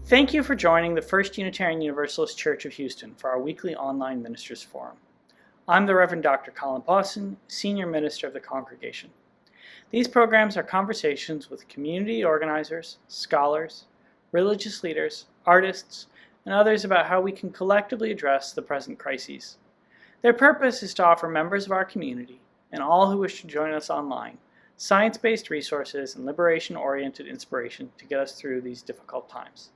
Thank you for joining the First Unitarian Universalist Church of Houston for our weekly online ministers forum. I'm the Reverend Dr. Colin Bossen, Senior Minister of the Congregation. These programs are conversations with community organizers, scholars, religious leaders, artists, and others about how we can collectively address the present crises. Their purpose is to offer members of our community, and all who wish to join us online, science-based resources and liberation-oriented inspiration to get us through these difficult times.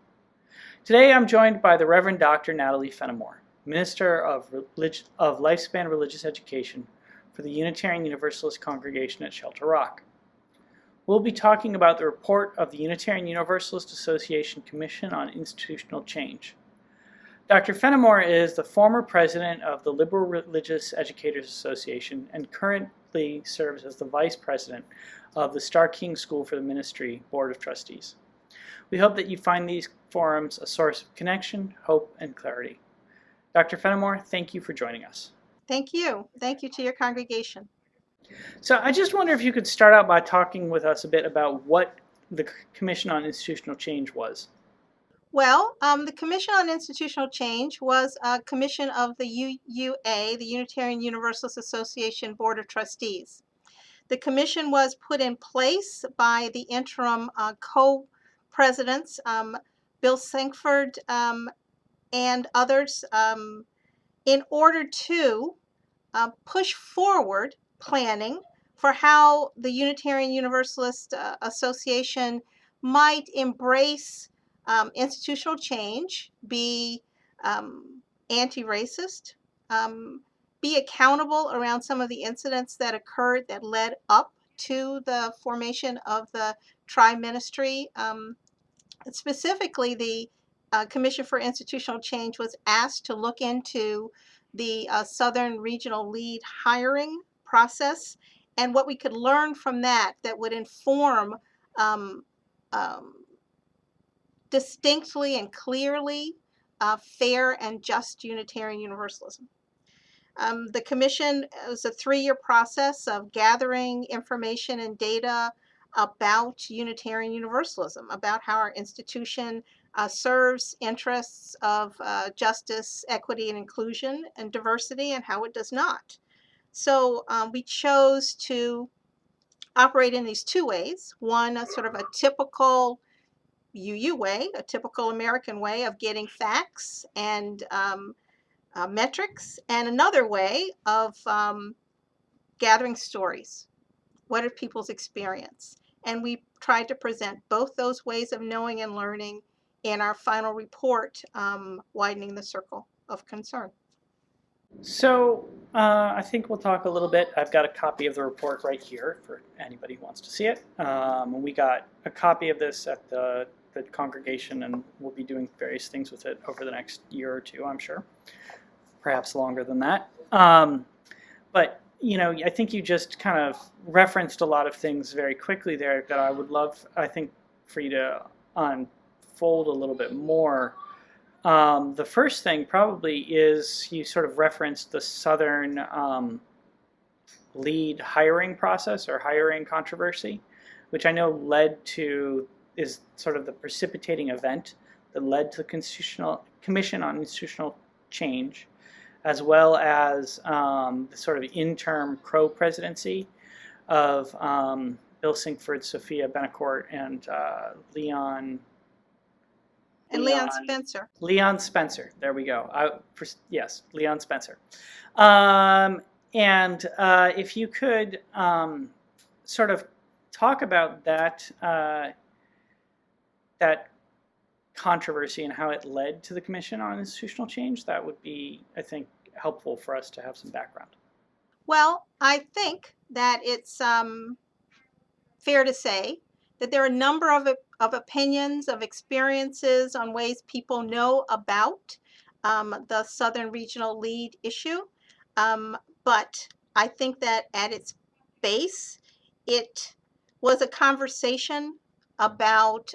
Today I'm joined by the Reverend Dr. Natalie Fenimore, Minister of Lifespan Religious Education for the Unitarian Universalist Congregation at Shelter Rock. We'll be talking about the report of the Unitarian Universalist Association Commission on Institutional Change. Dr. Fenimore is the former president of the Liberal Religious Educators Association and currently serves as the vice president of the Starr King School for the Ministry Board of Trustees. We hope that you find these forums a source of connection, hope, and clarity. Dr. Fenimore, thank you for joining us. Thank you. Thank you to your congregation. So I just wonder if you could start out by talking with us a bit about what the Commission on Institutional Change was. Well, the Commission on Institutional Change was a commission of the UUA, the Unitarian Universalist Association Board of Trustees. The commission was put in place by the interim co-presidents, Bill Sankford and others, in order to push forward planning for how the Unitarian Universalist Association might embrace institutional change, be anti-racist, be accountable around some of the incidents that occurred that led up to the formation of the tri-ministry. Specifically, the Commission for Institutional Change was asked to look into the Southern Regional Lead hiring process and what we could learn from that would inform distinctly and clearly fair and just Unitarian Universalism. The commission was a 3-year process of gathering information and data about Unitarian Universalism, about how our institution serves interests of justice, equity, and inclusion, and diversity, and how it does not. So we chose to operate in these 2 ways. One, a sort of a typical UU way, a typical American way of getting facts and metrics, and another way of gathering stories. What are people's experience? And we tried to present both those ways of knowing and learning in our final report, Widening the Circle of Concern. So I think we'll talk a little bit. I've got a copy of the report right here for anybody who wants to see it. We got a copy of this at the congregation, and we'll be doing various things with it over the next year or 2, I'm sure. Perhaps longer than that. But, you know, I think you just kind of referenced a lot of things very quickly there that I would love, I think, for you to unfold a little bit more. The first thing probably is you sort of referenced the Southern lead hiring process or hiring controversy, which I know is sort of the precipitating event that led to the Commission on Institutional Change, as well as the sort of interim Crow presidency of Bill Sinkford, Sophia Benacourt, and Leon Spencer. Leon Spencer. There we go. Yes, Leon Spencer. And if you could sort of talk about that controversy and how it led to the Commission on Institutional Change, that would be, I think, helpful for us to have some background. Well, I think that it's fair to say that there are a number of opinions, of experiences on ways people know about the Southern Regional Lead issue. But I think that at its base, it was a conversation about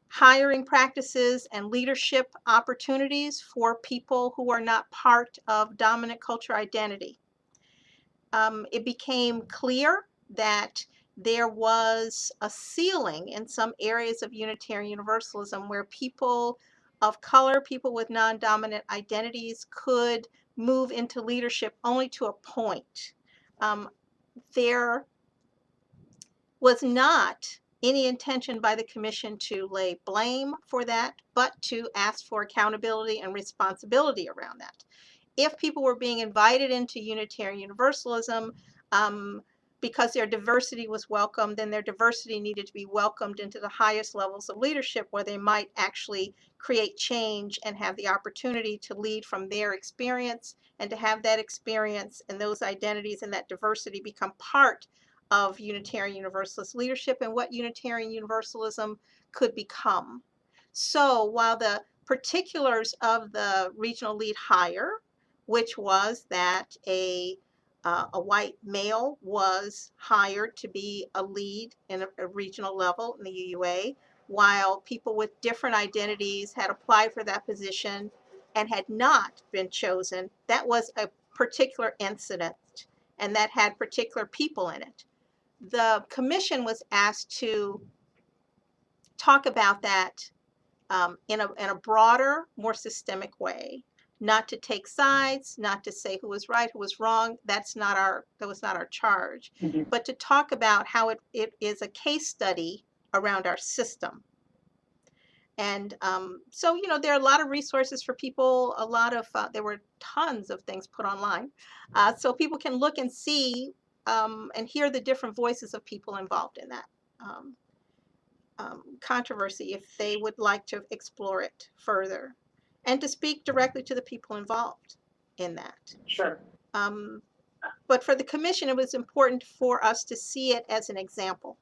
hiring practices and leadership opportunities for people who are not part of dominant culture identity. It became clear that there was a ceiling in some areas of Unitarian Universalism where people of color, people with non-dominant identities, could move into leadership only to a point. There was not any intention by the commission to lay blame for that, but to ask for accountability and responsibility around that. If people were being invited into Unitarian Universalism because their diversity was welcomed, then their diversity needed to be welcomed into the highest levels of leadership where they might actually create change and have the opportunity to lead from their experience, and to have that experience and those identities and that diversity become part of Unitarian Universalist leadership and what Unitarian Universalism could become. So while the particulars of the regional lead hire, which was that a white male was hired to be a lead in a regional level in the UUA, while people with different identities had applied for that position and had not been chosen. That was a particular incident, and that had particular people in it. The commission was asked to talk about that in a broader, more systemic way. Not to take sides, not to say who was right, who was wrong. That was not our charge. Mm-hmm. But to talk about how it is a case study around our system. And so, there are a lot of resources for people. There were tons of things put online, so people can look and see and hear the different voices of people involved in that controversy if they would like to explore it further, and to speak directly to the people involved in that. Sure. But for the commission, it was important for us to see it as an example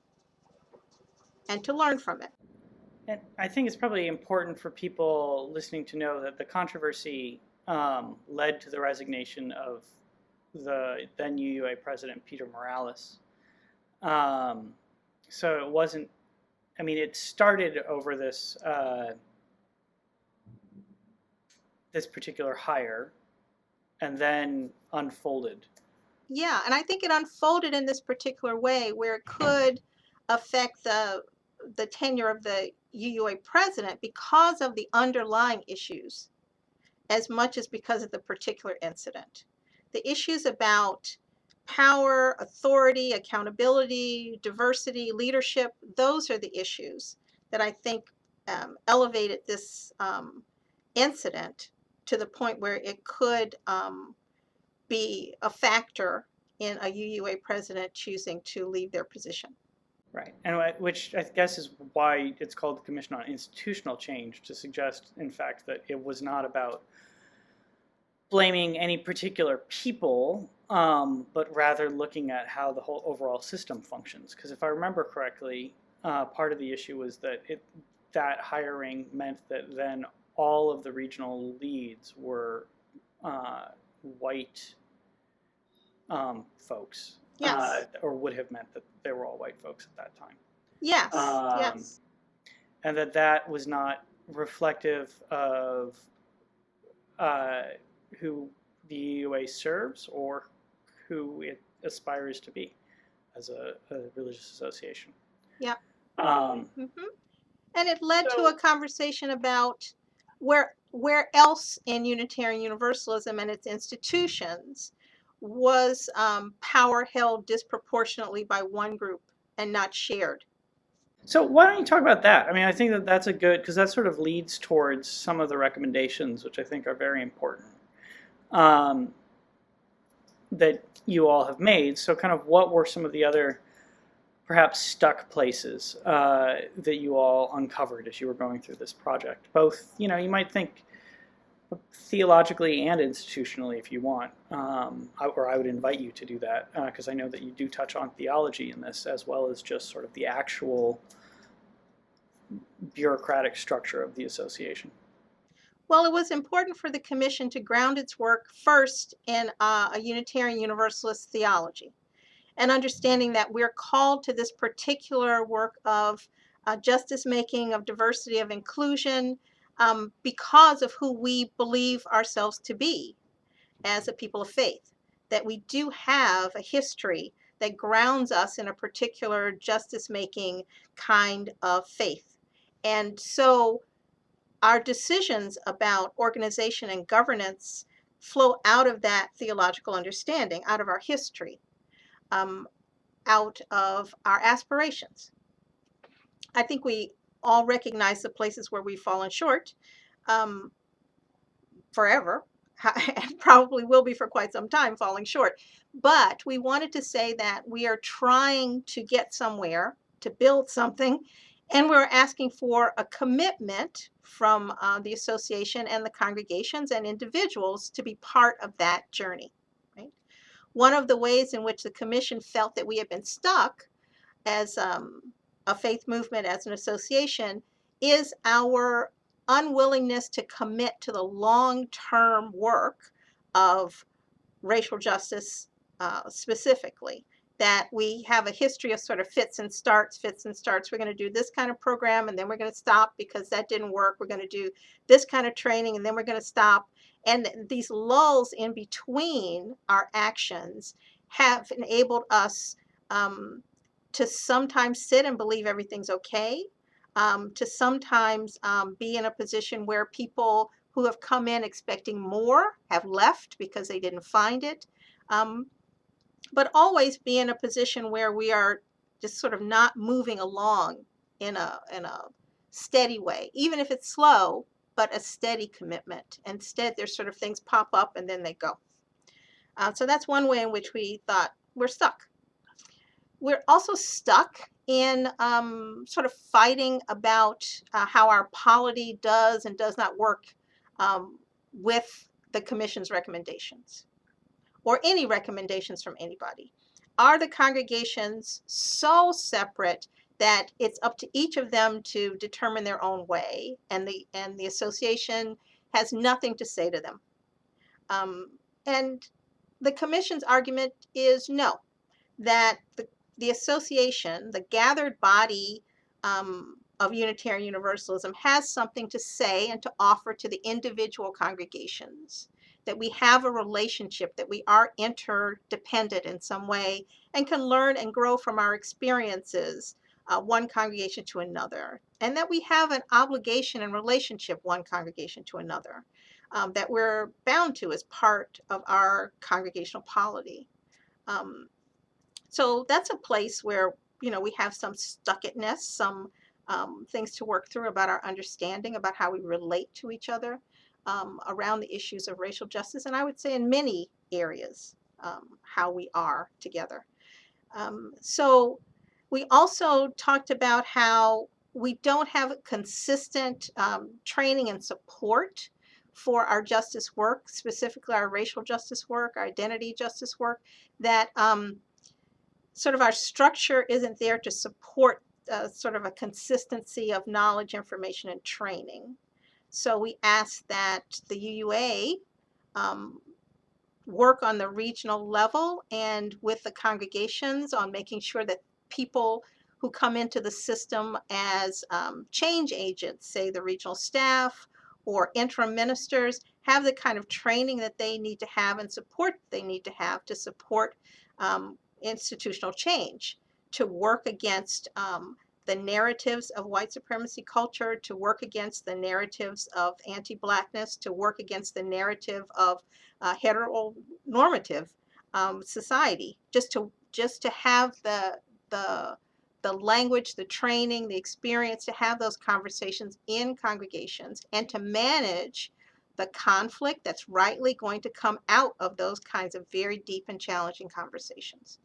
and to learn from it. And I think it's probably important for people listening to know that the controversy led to the resignation of the then UUA president, Peter Morales. So it wasn't, it started over this this particular hire and then unfolded. Yeah, and I think it unfolded in this particular way where it could affect the tenure of the UUA president because of the underlying issues as much as because of the particular incident. The issues about power, authority, accountability, diversity, leadership, those are the issues that I think elevated this incident to the point where it could be a factor in a UUA president choosing to leave their position. Right, and which I guess is why it's called the Commission on Institutional Change, to suggest, in fact, that it was not about blaming any particular people, but rather looking at how the whole overall system functions. Because if I remember correctly, part of the issue was that that hiring meant that then all of the regional leads were white folks. Yes. Or would have meant that they were all white folks at that time. Yes, yes. And that was not reflective of who the UUA serves or who it aspires to be as a religious association. Yeah. And it led to a conversation about where else in Unitarian Universalism and its institutions was power held disproportionately by one group and not shared. So why don't you talk about that? I think that's a good, because that sort of leads towards some of the recommendations, which I think are very important, that you all have made. So kind of what were some of the other perhaps stuck places that you all uncovered as you were going through this project? Both, you might think theologically and institutionally if you want, or I would invite you to do that, because I know that you do touch on theology in this as well as just sort of the actual bureaucratic structure of the association. Well, it was important for the commission to ground its work first in a Unitarian Universalist theology, and understanding that we're called to this particular work of justice making, of diversity, of inclusion, because of who we believe ourselves to be as a people of faith. That we do have a history that grounds us in a particular justice-making kind of faith. And so our decisions about organization and governance flow out of that theological understanding, out of our history, out of our aspirations. I think we all recognize the places where we've fallen short forever, and probably will be for quite some time falling short. But we wanted to say that we are trying to get somewhere, to build something, and we're asking for a commitment from the association and the congregations and individuals to be part of that journey. Right? One of the ways in which the commission felt that we had been stuck as a faith movement, as an association, is our unwillingness to commit to the long-term work of racial justice specifically. That we have a history of sort of fits and starts. We're going to do this kind of program and then we're going to stop because that didn't work. We're going to do this kind of training and then we're going to stop. And these lulls in between our actions have enabled us to sometimes sit and believe everything's okay, to sometimes be in a position where people who have come in expecting more have left because they didn't find it, but always be in a position where we are just sort of not moving along in a steady way, even if it's slow, but a steady commitment. Instead, there's sort of things pop up and then they go. So that's one way in which we thought we're stuck. We're also stuck in sort of fighting about how our polity does and does not work with the commission's recommendations or any recommendations from anybody. Are the congregations so separate that it's up to each of them to determine their own way, and the association has nothing to say to them? And the commission's argument is no, that the association, the gathered body of Unitarian Universalism, has something to say and to offer to the individual congregations, that we have a relationship, that we are interdependent in some way and can learn and grow from our experiences, one congregation to another, and that we have an obligation and relationship one congregation to another, that we're bound to as part of our congregational polity. So that's a place where, we have some stuckedness, some things to work through about our understanding, about how we relate to each other around the issues of racial justice, and I would say in many areas, how we are together. So we also talked about how we don't have consistent training and support for our justice work, specifically our racial justice work, our identity justice work, that sort of our structure isn't there to support sort of a consistency of knowledge, information, and training. So we asked that the UUA work on the regional level and with the congregations on making sure that people who come into the system as change agents, say the regional staff or interim ministers, have the kind of training that they need to have and support they need to have to support institutional change, to work against the narratives of white supremacy culture, to work against the narratives of anti-Blackness, to work against the narrative of heteronormative society, just to have the language, the training, the experience, to have those conversations in congregations and to manage the conflict that's rightly going to come out of those kinds of very deep and challenging conversations.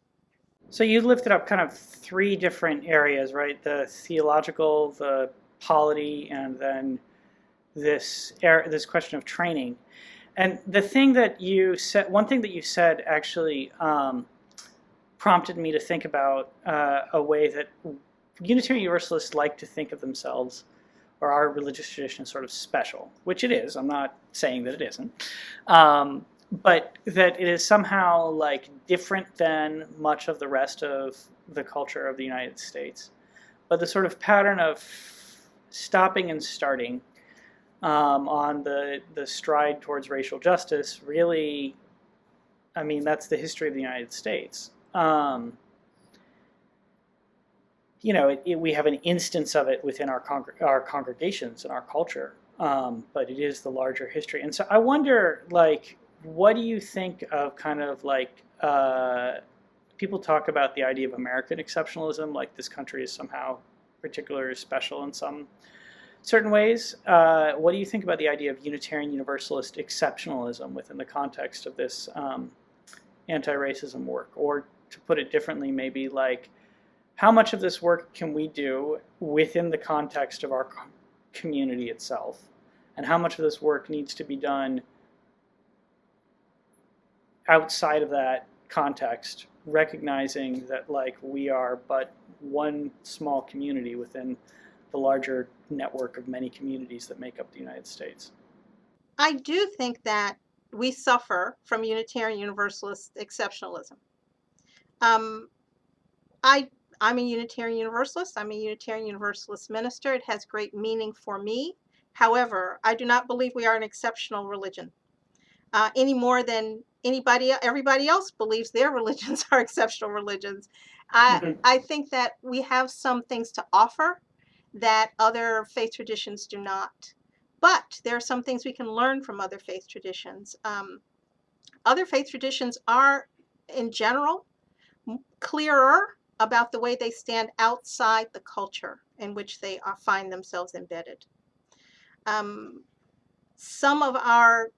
So you lifted up kind of three different areas, right? The theological, the polity, and then this question of training. And the thing that you said, one thing that you said actually prompted me to think about a way that Unitarian Universalists like to think of themselves, or our religious tradition, is sort of special, which it is. I'm not saying that it isn't. But that it is somehow like different than much of the rest of the culture of the United States. But the sort of pattern of stopping and starting on the stride towards racial justice really, I mean, that's the history of the United States. we have an instance of it within our congregations and our culture, but it is the larger history. And so I wonder, like, what do you think of kind of like people talk about the idea of American exceptionalism, like this country is somehow particularly special in some certain ways. What do you think about the idea of Unitarian Universalist exceptionalism within the context of this anti-racism work? Or to put it differently, maybe like, how much of this work can we do within the context of our community itself? And how much of this work needs to be done outside of that context, recognizing that like we are but one small community within the larger network of many communities that make up the United States? I do think that we suffer from Unitarian Universalist exceptionalism. I'm a Unitarian Universalist. I'm a Unitarian Universalist minister. It has great meaning for me. However, I do not believe we are an exceptional religion any more than everybody else believes their religions are exceptional religions. I think that we have some things to offer that other faith traditions do not. But there are some things we can learn from other faith traditions. Other faith traditions are, in general, clearer about the way they stand outside the culture in which they find themselves embedded. Some of our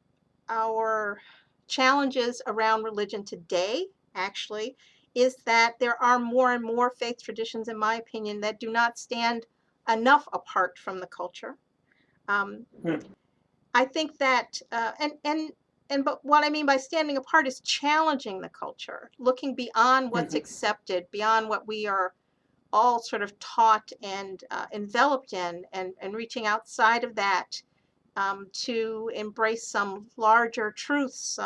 challenges around religion today, actually, is that there are more and more faith traditions, in my opinion, that do not stand enough apart from the culture. I think that, but what I mean by standing apart is challenging the culture, looking beyond what's accepted, beyond what we are all sort of taught and enveloped in, and reaching outside of that to embrace some larger truths,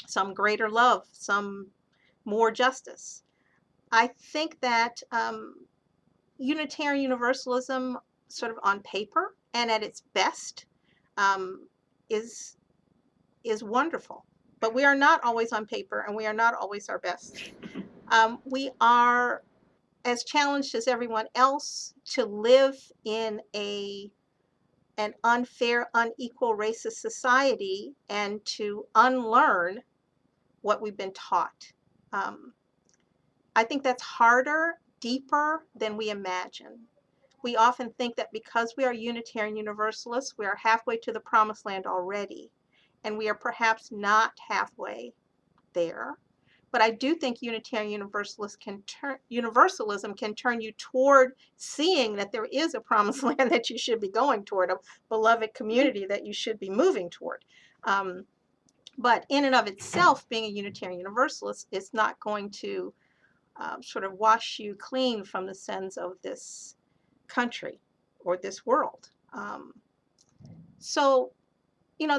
some greater love, some more justice. I think that Unitarian Universalism, sort of on paper and at its best, is wonderful. But we are not always on paper, and we are not always our best. We are as challenged as everyone else to live in an unfair, unequal, racist society and to unlearn what we've been taught. I think that's harder, deeper than we imagine. We often think that because we are Unitarian Universalists, we are halfway to the promised land already, and we are perhaps not halfway there. But I do think Unitarian Universalism can turn you toward seeing that there is a promised land that you should be going toward, a beloved community that you should be moving toward. But in and of itself, being a Unitarian Universalist is not going to sort of wash you clean from the sins of this country or this world. So,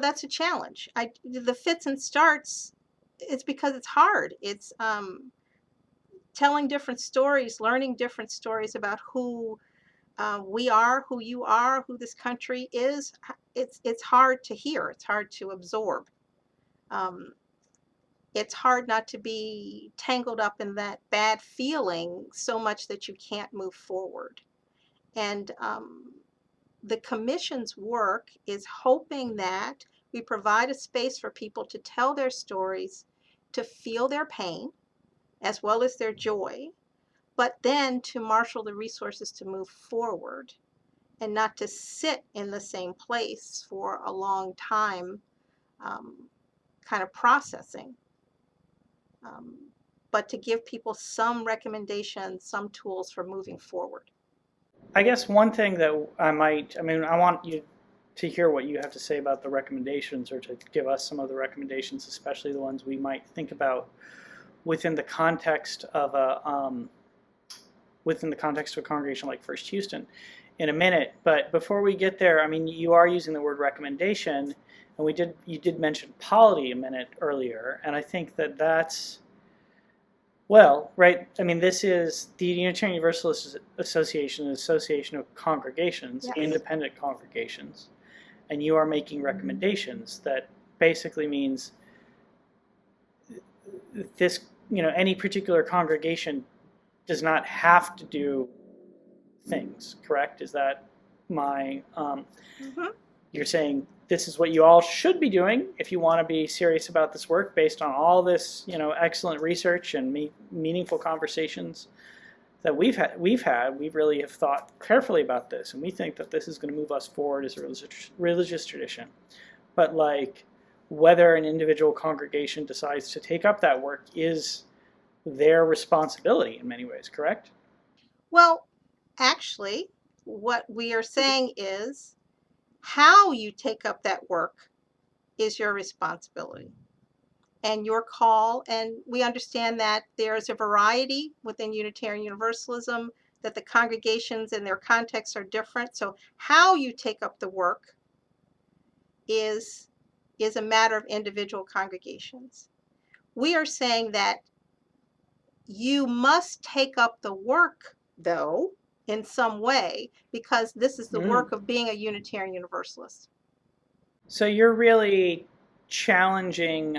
that's a challenge. The fits and starts, it's because it's hard. It's telling different stories, learning different stories about who we are, who you are, who this country is. It's hard to hear. It's hard to absorb. It's hard not to be tangled up in that bad feeling so much that you can't move forward. And the Commission's work is hoping that we provide a space for people to tell their stories, to feel their pain as well as their joy, but then to marshal the resources to move forward and not to sit in the same place for a long time, kind of processing, but to give people some recommendations, some tools for moving forward. I guess one thing that I want you to hear what you have to say about the recommendations, or to give us some of the recommendations, especially the ones we might think about within the context of a congregation like First Houston in a minute. But before we get there, you are using the word recommendation, and you did mention polity a minute earlier, and I think that's, well, right, this is the Unitarian Universalist Association, an association of congregations, yes, independent congregations, and you are making recommendations that basically means this, any particular congregation does not have to do things, correct? Is that my, Mhm. you're saying this is what you all should be doing if you want to be serious about this work based on all this, excellent research and meaningful conversations that we really have thought carefully about this, and we think that this is going to move us forward as a religious tradition. But like, whether an individual congregation decides to take up that work is their responsibility in many ways, correct? Well, actually, what we are saying is how you take up that work is your responsibility and your call. And we understand that there's a variety within Unitarian Universalism, that the congregations and their contexts are different. So how you take up the work is a matter of individual congregations. We are saying that you must take up the work, though, in some way, because this is the work of being a Unitarian Universalist. So you're really challenging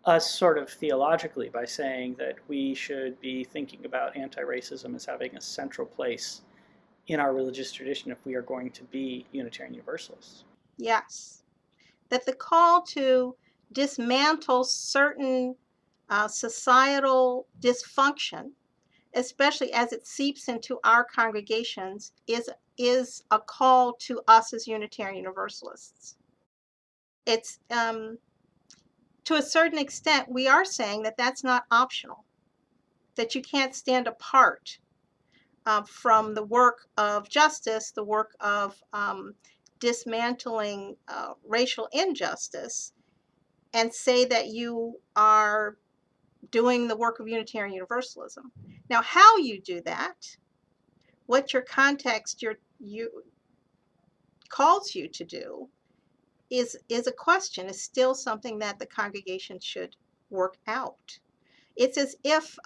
us sort of theologically by saying that we should be thinking about anti-racism as having a central place in our religious tradition if we are going to be Unitarian Universalists. Yes. That the call to dismantle certain societal dysfunction, especially as it seeps into our congregations, is a call to us as Unitarian Universalists. It's to a certain extent, we are saying that that's not optional, that you can't stand apart from the work of justice, the work of dismantling racial injustice, and say that you are doing the work of Unitarian Universalism. Now, how you do that, what your context calls you to do, is a question, is still something that the congregation should work out. It's as if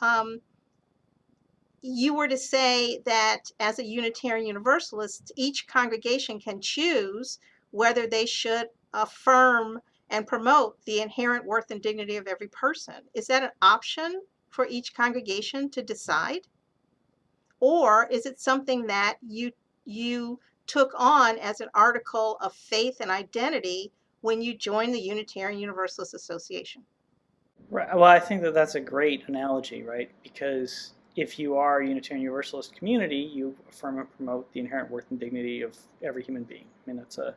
you were to say that as a Unitarian Universalist, each congregation can choose whether they should affirm and promote the inherent worth and dignity of every person. Is that an option for each congregation to decide? Or is it something that you took on as an article of faith and identity when you joined the Unitarian Universalist Association? Right. Well, I think that that's a great analogy, right? Because if you are a Unitarian Universalist community, you affirm and promote the inherent worth and dignity of every human being. I mean, that's a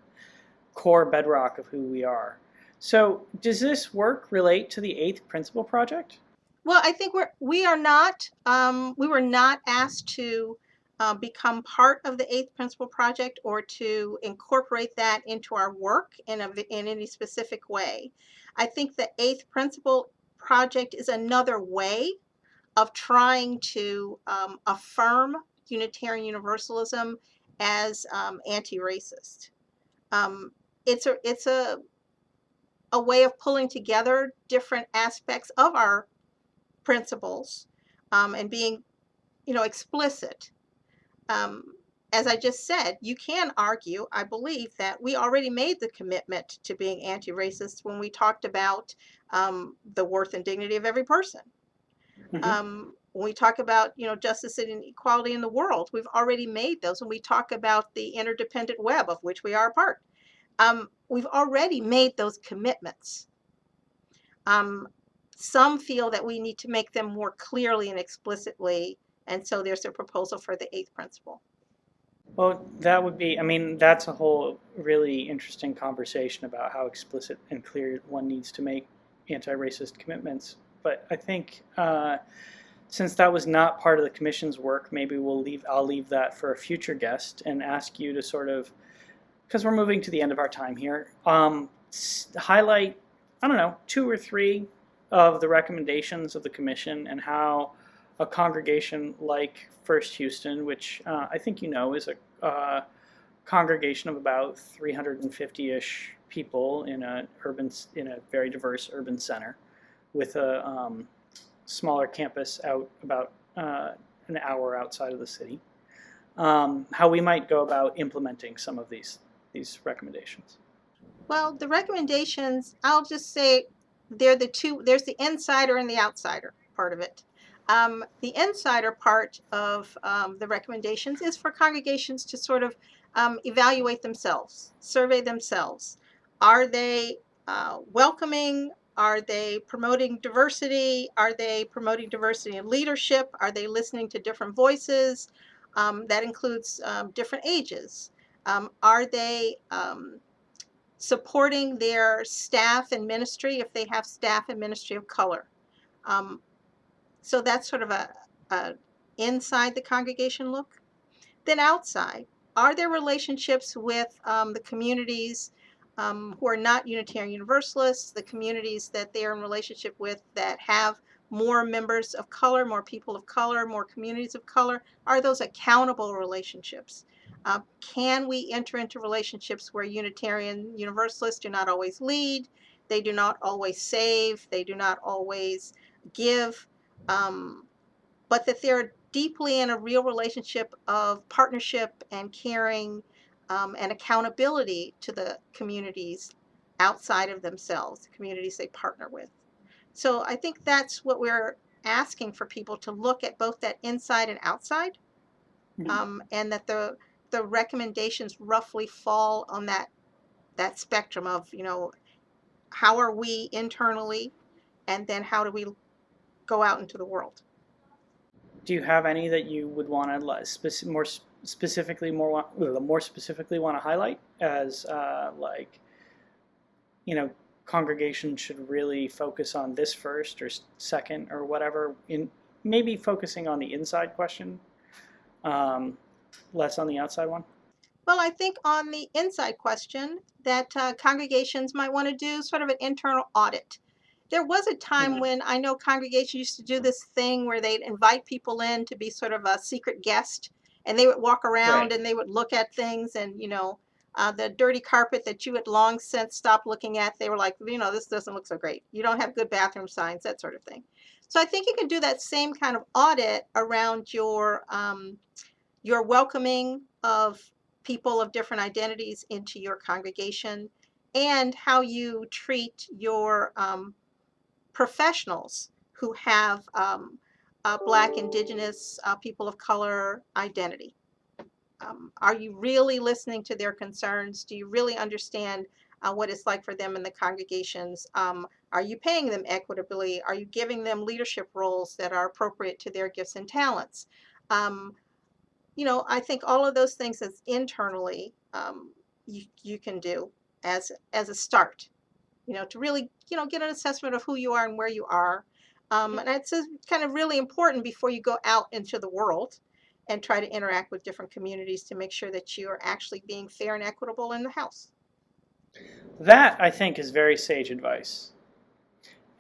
core bedrock of who we are. So, does this work relate to the Eighth Principle Project? Well, I think we were not asked to become part of the Eighth Principle Project or to incorporate that into our work in any specific way. I think the Eighth Principle Project is another way of trying to affirm Unitarian Universalism as anti-racist. It's a way of pulling together different aspects of our principles and being, explicit. As I just said, you can argue, I believe, that we already made the commitment to being anti-racist when we talked about the worth and dignity of every person. When we talk about, justice and equality in the world, we've already made those. When we talk about the interdependent web of which we are a part, we've already made those commitments. Some feel that we need to make them more clearly and explicitly, and so there's a proposal for the Eighth Principle. Well, that would be, I mean, that's a whole really interesting conversation about how explicit and clear one needs to make anti-racist commitments. But I think since that was not part of the commission's work, maybe I'll leave that for a future guest and ask you to sort of, because we're moving to the end of our time here, highlight, I don't know, 2 or 3 of the recommendations of the commission and how a congregation like First Houston, which I think is a congregation of about 350-ish people in a very diverse urban center, with a smaller campus out about an hour outside of the city, how we might go about implementing some of these recommendations. Well, the recommendations, I'll just say they're the two. There's the insider and the outsider part of it. The insider part of the recommendations is for congregations to sort of evaluate themselves, survey themselves. Are they welcoming? Are they promoting diversity? Are they promoting diversity in leadership? Are they listening to different voices? That includes different ages. Are they supporting their staff and ministry if they have staff and ministry of color? So that's sort of a inside the congregation look. Then outside, are there relationships with the communities who are not Unitarian Universalists, the communities that they are in relationship with that have more members of color, more people of color, more communities of color? Are those accountable relationships? Can we enter into relationships where Unitarian Universalists do not always lead, they do not always save, they do not always give, but that they're deeply in a real relationship of partnership and caring and accountability to the communities outside of themselves, the communities they partner with. So I think that's what we're asking for people to look at, both that inside and outside, and that the recommendations roughly fall on that spectrum of, how are we internally, and then how do we go out into the world. Do you have any that you would want to more specifically want to highlight as congregations should really focus on this first or second or whatever, in maybe focusing on the inside question, less on the outside one? Well, I think on the inside question that congregations might want to do sort of an internal audit. There was a time when I know congregations used to do this thing where they'd invite people in to be sort of a secret guest, and they would walk around and they would look at things, and the dirty carpet that you had long since stopped looking at, they were like, this doesn't look so great. You don't have good bathroom signs, that sort of thing. So I think you can do that same kind of audit around your welcoming of people of different identities into your congregation, and how you treat your professionals who have Black, Indigenous, people of color identity. Are you really listening to their concerns? Do you really understand what it's like for them in the congregations? Are you paying them equitably? Are you giving them leadership roles that are appropriate to their gifts and talents? I think all of those things as internally you can do as a start, to really, get an assessment of who you are and where you are. And it's kind of really important before you go out into the world and try to interact with different communities to make sure that you are actually being fair and equitable in the house. That, I think, is very sage advice.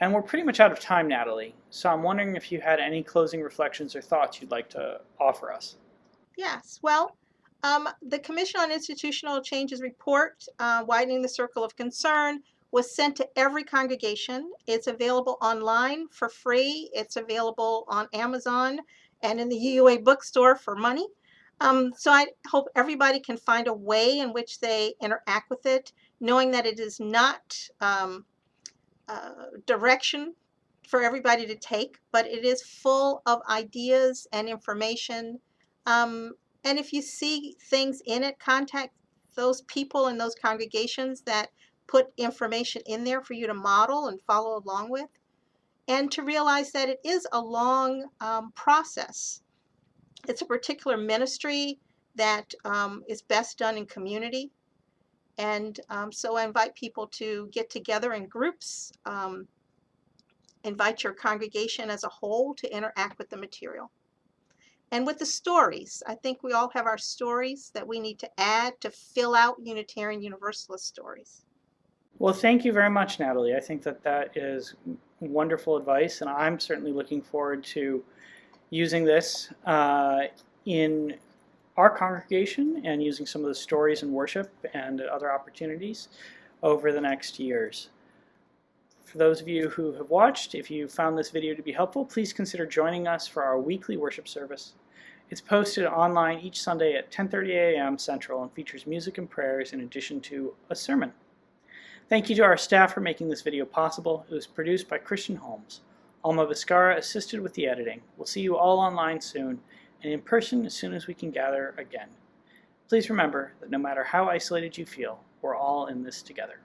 And we're pretty much out of time, Natalie. So I'm wondering if you had any closing reflections or thoughts you'd like to offer us. Yes. Well, the Commission on Institutional Changes report, Widening the Circle of Concern, was sent to every congregation. It's available online for free. It's available on Amazon and in the UUA bookstore for money. So I hope everybody can find a way in which they interact with it, knowing that it is not direction for everybody to take, but it is full of ideas and information. And if you see things in it, contact those people in those congregations that put information in there for you to model and follow along with, and to realize that it is a long process. It's a particular ministry that is best done in community. And so I invite people to get together in groups, invite your congregation as a whole to interact with the material. And with the stories, I think we all have our stories that we need to add to fill out Unitarian Universalist stories. Well, thank you very much, Natalie. I think that is wonderful advice, and I'm certainly looking forward to using this in our congregation and using some of the stories in worship and other opportunities over the next years. For those of you who have watched, if you found this video to be helpful, please consider joining us for our weekly worship service. It's posted online each Sunday at 10:30 a.m. Central and features music and prayers in addition to a sermon. Thank you to our staff for making this video possible. It was produced by Christian Holmes. Alma Viscara assisted with the editing. We'll see you all online soon, and in person as soon as we can gather again. Please remember that no matter how isolated you feel, we're all in this together.